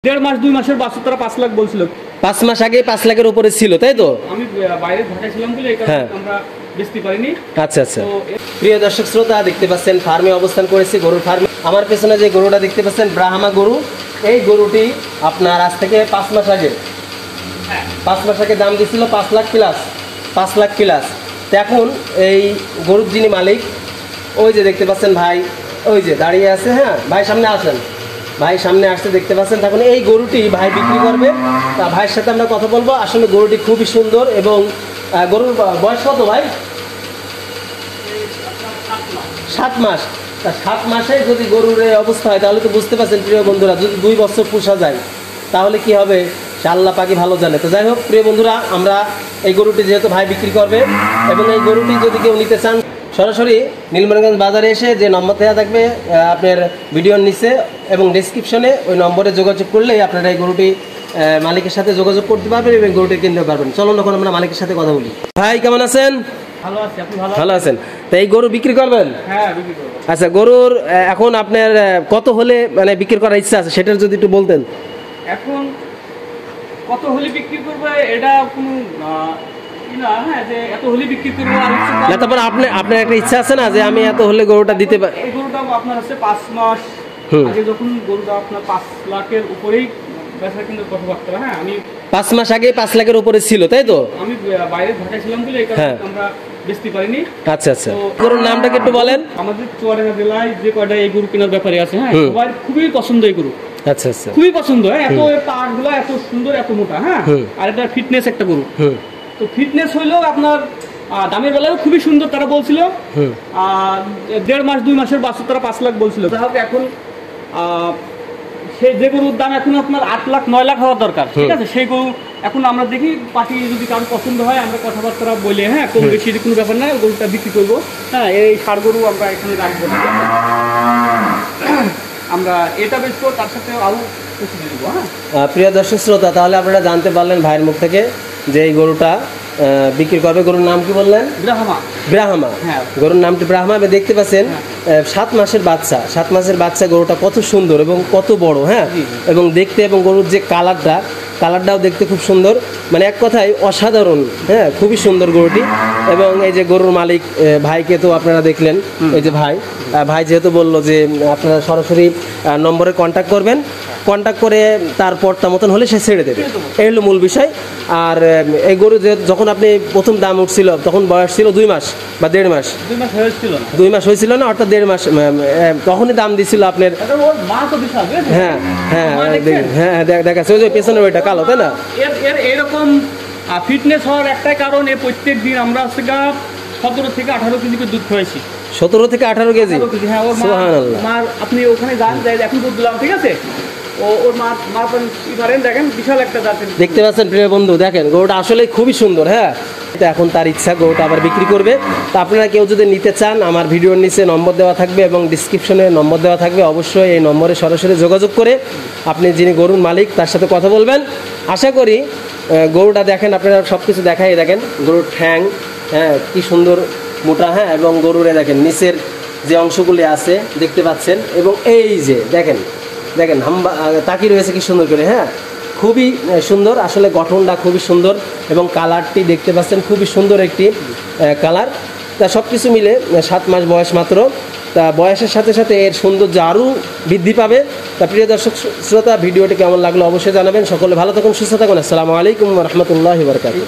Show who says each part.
Speaker 1: দেড় মাস 2 মাসের বাচ্চা তারা 5 লাখ বলছিল।
Speaker 2: 5 মাস আগে 5 লাখের উপরে ছিল, তাই তো?
Speaker 1: আমি বাইরে ঢাকায় ছিলাম বলে এই কারণে আমরা বেচতে পারিনি।
Speaker 2: আচ্ছা আচ্ছা। প্রিয় দর্শক শ্রোতা, দেখতে পাচ্ছেন ফার্মে অবস্থান করেছি, গরুর ফার্মে। আমার পেছনে যে গরুটা দেখতে পাচ্ছেন ব্রাহ্মা গরু, এই গরুটি আপনার আজ থেকে 5 মাস আগে 5 মাস আগে দাম দিয়েছিল 5 লাখ প্লাস, 5 লাখ প্লাস। তো এখন এই গরুর যিনি মালিক, ওই যে দেখতে পাচ্ছেন ভাই, ওই যে দাঁড়িয়ে আছে। হ্যাঁ ভাই, সামনে আসেন। ভাই সামনে আসতে দেখতে পাচ্ছেন। তখন এই গরুটি ভাই বিক্রি করবে। তা ভাইয়ের সাথে আমরা কথা বলবো। আসলে গরুটি খুবই সুন্দর এবং গরুর বয়স কত ভাই? 7 মাস। তা 7 মাসে যদি গরুর এই অবস্থা হয় তাহলে তো বুঝতে পারছেন প্রিয় বন্ধুরা, যদি 2 বছর পোষা যায় তাহলে কি হবে সে আল্লাহ পাকি ভালো জানে। তো যাই হোক প্রিয় বন্ধুরা, আমরা এই গরুটি যেহেতু ভাই বিক্রি করবে এবং এই গরুটি যদি কেউ নিতে চান সরাসরি নীলমণিগঞ্জ বাজারে এসে যে নম্বর দেওয়া থাকবে আপনার ভিডিওর নিচে এবং ডেসক্রিপশনে, ওই নম্বরে যোগাযোগ করলেই আপনারা এই গরুটি মালিকের সাথে যোগাযোগ করতে পারবেন এবং গরুটি কিনতে পারবেন। চলুন এখন আমরা মালিকের সাথে কথা বলি। ভাই কেমন আছেন?
Speaker 1: ভালো আছি, আপনি
Speaker 2: ভালো আছেন? তো এই গরু বিক্রি করবেন?
Speaker 1: হ্যাঁ, বিক্রি করব।
Speaker 2: আচ্ছা, গরুর এখন আপনার কত হলে মানে বিক্রি করার ইচ্ছা আছে সেটা যদি একটু বলতেন।
Speaker 1: এখন কত হলে বিক্রি করবে এটা কোনো না, হ্যাঁ যে এত হলে বিক্রি করব আর ইচ্ছা
Speaker 2: না, তারপর আপনার একটা ইচ্ছা আছে না যে আমি এত হলে গরুটা দিতে পারি?
Speaker 1: এই গরুটা আপনার হচ্ছে 5 মাস আগে যখন গরুটা আপনার 5 লাখের উপরেই বেচা কিন্তু কথাবার্তা। হ্যাঁ, আমি
Speaker 2: 5 মাস আগে 5 লাখের উপরে ছিল, তাই তো?
Speaker 1: আমি বাইরে ঢাকায় ছিলাম বলে এই কারণে আমরা বেচতে পারিনি।
Speaker 2: আচ্ছা আচ্ছা। গরুর নামটা কি একটু বলেন?
Speaker 1: আমাদের চুয়াডাঙ্গা জেলায় যে কয়টা এই গরু কেনার ব্যাপারে আছে, হ্যাঁ সবার খুবই পছন্দ এই গরু।
Speaker 2: আচ্ছা আচ্ছা,
Speaker 1: খুবই পছন্দ। হ্যাঁ, এত পাগুলো এত সুন্দর, এত মোটা। হ্যাঁ, আর এটা ফিটনেস একটা গরু। তো ফিটনেস হইলেও আপনার দামের বেলায় খুবই সুন্দর। তারা বলছিল 1.5 মাস 2 মাসের বাচ্চা তারা 5 লাখ বলছিল। তাহলে এখন সেই যে গরুর দাম এখন আপনার 8 লাখ 9 লাখ হওয়া দরকার, ঠিক আছে? সেই গরু এখন আমরা দেখি পার্টি যদি কারো পছন্দ হয় আমরা কথাবার্তা বলে, হ্যাঁ কম বেশি কোনো ব্যাপার না, গরুটা বিক্রি করবো। হ্যাঁ, এই ষাড় গরু আমরা এখানে রাখবো না, আমরা এটা বেচবো, তার সাথে আরো কিছু দেবো। হ্যাঁ
Speaker 2: প্রিয় দর্শক শ্রোতা, তাহলে আপনারা জানতে পারলেন ভাইয়ের মুখ থেকে যে এই গরুটা বিক্রি করবে। গরুর নাম কি বললেন? ব্রাহ্মা। ব্রাহ্মা, হ্যাঁ গরুর নামটি ব্রাহ্মা। দেখতে পাচ্ছেন 7 মাসের বাচ্চা, 7 মাসের বাচ্চা গরুটা কত সুন্দর এবং কত বড়। হ্যাঁ, এবং দেখতে এবং গরুর যে কালারটাও দেখতে খুব সুন্দর, মানে এক কথায় অসাধারণ। হ্যাঁ, খুবই সুন্দর গরুটি। এবং এই যে গরুর মালিক ভাইকে তো আপনারা দেখলেন, এই যে ভাই যেহেতু বললো যে আপনারা সরাসরি নম্বরে কন্ট্যাক্ট করবেন, কন্ট্যাক্ট করে তারপর তার মতন হলে সে ছেড়ে দেবে, এই হলো মূল বিষয়। আর এই গরু যখন আপনি প্রথম দাম উঠছিল তখন বয়স ছিল 2 মাস বা 1.5 মাস।
Speaker 1: 2 মাস হয়েছিল না,
Speaker 2: 2 মাস হয়েছিল না, অর্থাৎ 1.5 মাস তখনই দাম দিছিল আপনার। হ্যাঁ হ্যাঁ হ্যাঁ, দেখাচ্ছে ওই যে পেছনের ওইটা কালো, তাই না?
Speaker 1: এরকম ফিটনেস হওয়ার একটাই কারণ, প্রত্যেক দিন আমরা 17 থেকে 18 কেজি করে দুধ খাওয়াইছি। 17 থেকে 18 কেজি? হ্যাঁ, ওর মার আপনি ওখানে যান, এখন দুধ দিলাম, ঠিক আছে? ওর মা দেখেন বিশাল একটা জাতের। দেখতে
Speaker 2: পাচ্ছেন প্রিয় বন্ধু, দেখেন গরুটা আসলে খুবই সুন্দর। হ্যাঁ, এখন তার ইচ্ছা গরুটা আবার বিক্রি করবে। তো আপনারা কেউ যদি নিতে চান, আমার ভিডিওর নিচে নম্বর দেওয়া থাকবে এবং ডিসক্রিপশনে নম্বর দেওয়া থাকবে। অবশ্যই এই নম্বরে সরাসরি যোগাযোগ করে আপনি যিনি গরুর মালিক তার সাথে কথা বলবেন। আশা করি গরুটা দেখেন, আপনারা সব কিছু দেখাই দেখেন। গরুর ঠ্যাং, হ্যাঁ কি সুন্দর মোটা। হ্যাঁ, এবং গরুরে দেখেন নিচের যে অংশগুলি আছে দেখতে পাচ্ছেন, এবং এই যে দেখেন হাম্বা তাকিয়ে রয়েছে কি সুন্দর করে। হ্যাঁ, খুবই সুন্দর, আসলে গঠনটা খুবই সুন্দর এবং কালারটি দেখতে পাচ্ছেন খুবই সুন্দর একটি কালার। তা সব কিছু মিলে 7 মাস বয়স মাত্র। তা বয়সের সাথে সাথে এর সৌন্দর্য আরও বৃদ্ধি পাবে। তা প্রিয় দর্শক শ্রোতা, ভিডিওটি কেমন লাগলো অবশ্যই জানাবেন। সকলে ভালো থাকুন, সুস্থ থাকুন। আসসালামু আলাইকুম ওয়া রাহমাতুল্লাহি ওয়া বারাকাতুহু।